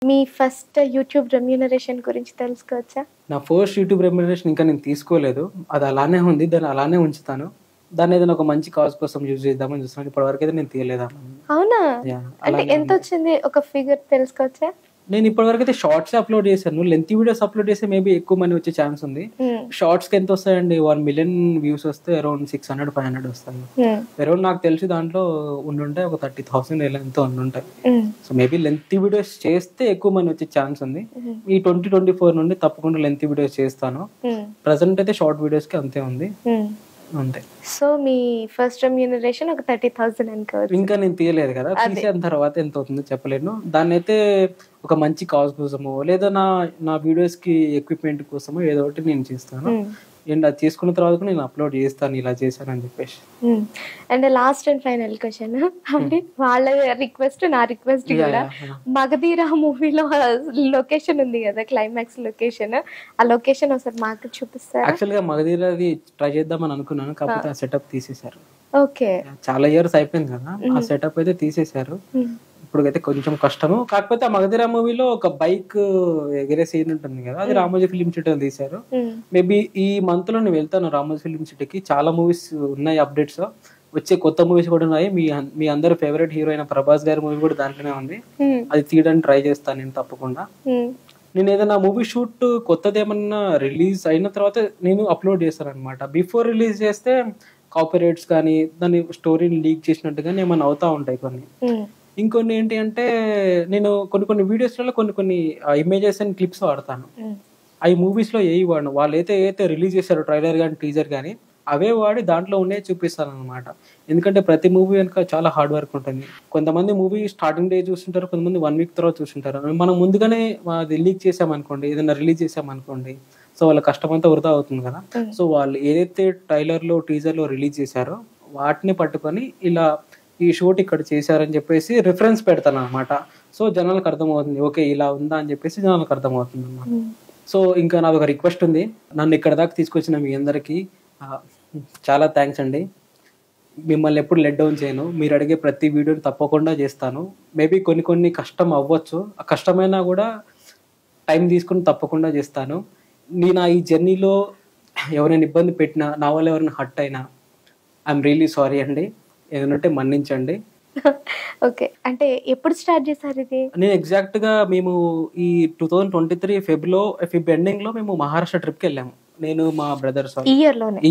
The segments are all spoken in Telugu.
మీ ఫస్ట్ యూట్యూబ్ రెమ్యూనరేషన్ గురించి తెలుసుకోవచ్చా? నా ఫస్ట్ యూట్యూబ్ రెమ్యూనరేషన్ ఇంకా నేను తీసుకోలేదు. అది అలానే ఉంది. దాన్ని అలానే ఉంచుతాను. దాన్ని ఏదైనా ఒక మంచి కాజ్ కోసం యూజ్ చేద్దామని చూస్తున్నాను. ఇప్పటివరకు అయితే నేను తీయలేదు. అవునా? యాహ్! అంటే అలానే ఎంత ఉంది. వచ్చింది? ఒక ఫిగర్ తెలుసుకోవచ్చా? నేను ఇప్పటివరకు అయితే షార్ట్స్ అప్లోడ్ చేశాను. లెంతీ వీడియోస్ అప్లోడ్ చేస్తే మేబీ ఎక్కువ మనీ వచ్చే ఛాన్స్ ఉంది. షార్ట్స్‌కి ఎంత వస్తాయండి? 1 మిలియన్ వ్యూస్ వస్తే అరౌండ్ 600, 500 వస్తాయి. అరౌండ్ నాకు తెలిసి దాంట్లో ఉండుంటాయి ఒక 30,000 ఇలా ఎంతో ఉండుంటాయి. సో మేబీ లెంతీ వీడియోస్ చేస్తే ఎక్కువ మనీ వచ్చే ఛాన్స్ ఉంది. ఈ 2024 నుండి తప్పకుండా లెంతీ వీడియోస్ చేస్తాను. ప్రెజెంట్ అయితే షార్ట్ వీడియోస్‌కి అంతే ఉంది. అంతే. సో మీ ఫస్ట్ రెమ్యూనరేషన్ ఒక 30,000 అనుకోవచ్చు. ఇంకా నేను తీయలేదు కదా. తీసిన తర్వాత ఎంత అవుతుందో చెప్పలేను. దాన్నైతే ఒక మంచి కాజ్ కోసమో లేదా నా వీడియోస్ కి ఎక్విప్మెంట్ కోసమో ఏదో ఒకటి నేను చేస్తాను. అండ్ అది చేసుకున్న తర్వాత నేను అప్లోడ్ చేస్తాను ఇలా చేశానని చెప్పేసి. And last and final question అంటే వాళ్ళ రిక్వెస్ట్ నా రిక్వెస్ట్ కూడా, మగధీర మూవీలో లొకేషన్ ఉంది కదా, క్లైమాక్స్ లొకేషన్, ఆ లొకేషన్ ఒకసారి మాకు చూపిస్తారా? యాక్చువల్ గా మగధీరది ట్రై చేద్దామని అనుకున్నాను, కాకపోతే ఆ సెటప్ తీసేశారు. ఓకే. చాలా ఇయర్స్ అయిపోయింది కదా, ఆ సెటప్ అయితే తీసేశారు. ఇప్పుడైతే కొంచెం కష్టము. కాకపోతే ఆ మగధీర మూవీలో ఒక బైక్ ఎగిరే సీన్ ఉంటుంది కదా, అది రామోజీ ఫిలిం సిటీలో తీశారు. మేబీ ఈ మంత్ లో నేను వెళ్తాను రామోజీ ఫిలిం సిటీకి. చాలా మూవీస్ ఉన్నాయి అప్డేట్స్, వచ్చే కొత్త మూవీస్ కూడా ఉన్నాయి. మీ అందరు ఫేవరెట్ హీరో అయిన ప్రభాస్ గారి మూవీ కూడా దాంట్లోనే ఉంది. అది తీయడానికి ట్రై చేస్తాను నేను తప్పకుండా. నేను ఏదైనా మూవీ షూట్ కొత్తది ఏమన్నా రిలీజ్ అయిన తర్వాత నేను అప్లోడ్ చేస్తాను అనమాట. బిఫోర్ రిలీజ్ చేస్తే కాపీరైట్స్ కానీ దాని స్టోరీని లీక్ చేసినట్టు కానీ ఏమైనా అవుతా ఉంటాయి కొన్ని. ఇంకొన్ని ఏంటి అంటే నేను కొన్ని వీడియోస్లలో కొన్ని ఇమేజెస్ అండ్ క్లిప్స్ వాడతాను. అవి మూవీస్ లో ఏవి వాడను. వాళ్ళు ఏదైతే రిలీజ్ చేశారో ట్రైలర్ కానీ టీజర్ కానీ అవే వాడి దాంట్లో ఉండే చూపిస్తాను అనమాట. ఎందుకంటే ప్రతి మూవీ వెనుక చాలా హార్డ్ వర్క్ ఉంటుంది. కొంతమంది మూవీ స్టార్టింగ్ డే చూస్తుంటారు, కొంతమంది 1 వీక్ తర్వాత చూస్తుంటారు. మనం ముందుగానే అది లీక్ చేసామనుకోండి, ఏదైనా రిలీజ్ చేసామనుకోండి, సో వాళ్ళ కష్టం అంతా వృధా అవుతుంది కదా. సో వాళ్ళు ఏదైతే ట్రైలర్ లో టీజర్ లో రిలీజ్ చేశారో వాటిని పట్టుకొని ఇలా ఈ షూట్ ఇక్కడ చేశారని చెప్పేసి రిఫరెన్స్ పెడతాను అనమాట. సో జనాలకు అర్థమవుతుంది, ఓకే ఇలా ఉందా అని చెప్పేసి జనాలకు అర్థమవుతుంది అనమాట. సో ఇంకా నాది ఒక రిక్వెస్ట్ ఉంది. నన్ను ఇక్కడ దాకా తీసుకొచ్చిన మీ అందరికీ చాలా థ్యాంక్స్ అండి. మిమ్మల్ని ఎప్పుడు లెట్ డౌన్ చేయను. మీరు అడిగే ప్రతి వీడియోని తప్పకుండా చేస్తాను. మేబీ కొన్ని కష్టం అవ్వచ్చు, ఆ కష్టమైనా కూడా టైం తీసుకుని తప్పకుండా చేస్తాను. నేను ఈ జర్నీలో ఎవరైనా ఇబ్బంది పెట్టినా, నా వల్ల ఎవరైనా హర్ట్ అయినా ఐఎమ్ రియలీ సారీ అండి. ఏదంటే మన్నించండి. ఓకే. అంటే ఎప్పుడు స్టార్ట్ చేశారు ఇది? నేను ఎగ్జాక్ట్ గా మేము ఈ 2023 ఫెబ్ ఎండింగ్ లో మేము మహారాష్ట్ర ట్రిప్ కి వెళ్ళాము. నేను మా బ్రదర్స్ ఈ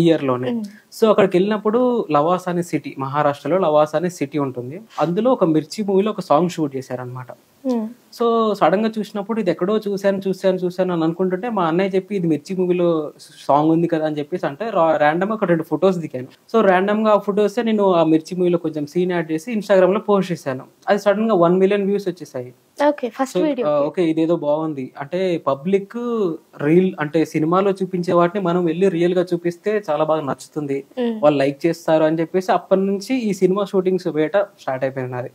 ఇయర్ లోనే. సో అక్కడికి వెళ్ళినప్పుడు లవాసా అనే సిటీ, మహారాష్ట్రలో లవాసా అనే సిటీ ఉంటుంది. అందులో ఒక మిర్చి మూవీలో ఒక సాంగ్ షూట్ చేశారనమాట. సో సడన్ గా చూసినప్పుడు ఇది ఎక్కడో చూశాను అని అనుకుంటుంటే మా అన్నయ్య చెప్పి ఇది మిర్చి మూవీలో సాంగ్ ఉంది కదా అని చెప్పేసి అంటే ర్యాండమ్ గా ఒక 2 ఫొటోస్ దిగాను. సో ర్యాండమ్ గా ఆ ఫొటోస్ నేను ఆ మిర్చి మూవీలో కొంచెం సీన్ యాడ్ చేసి ఇన్స్టాగ్రామ్ లో పోస్ట్ చేశాను. అది సడన్ గా 1 మిలియన్ వ్యూస్ వచ్చేసాయి. ఓకే ఇదేదో బాగుంది అంటే పబ్లిక్ రీల్ అంటే సినిమాలో చూపించే వాటిని మనం వెళ్ళి రియల్ గా చూపిస్తే చాలా బాగా నచ్చుతుంది, వాళ్ళు లైక్ చేస్తారు అని చెప్పేసి అప్పటి నుంచి ఈ సినిమా షూటింగ్స్ వేట స్టార్ట్ అయిపోయినది.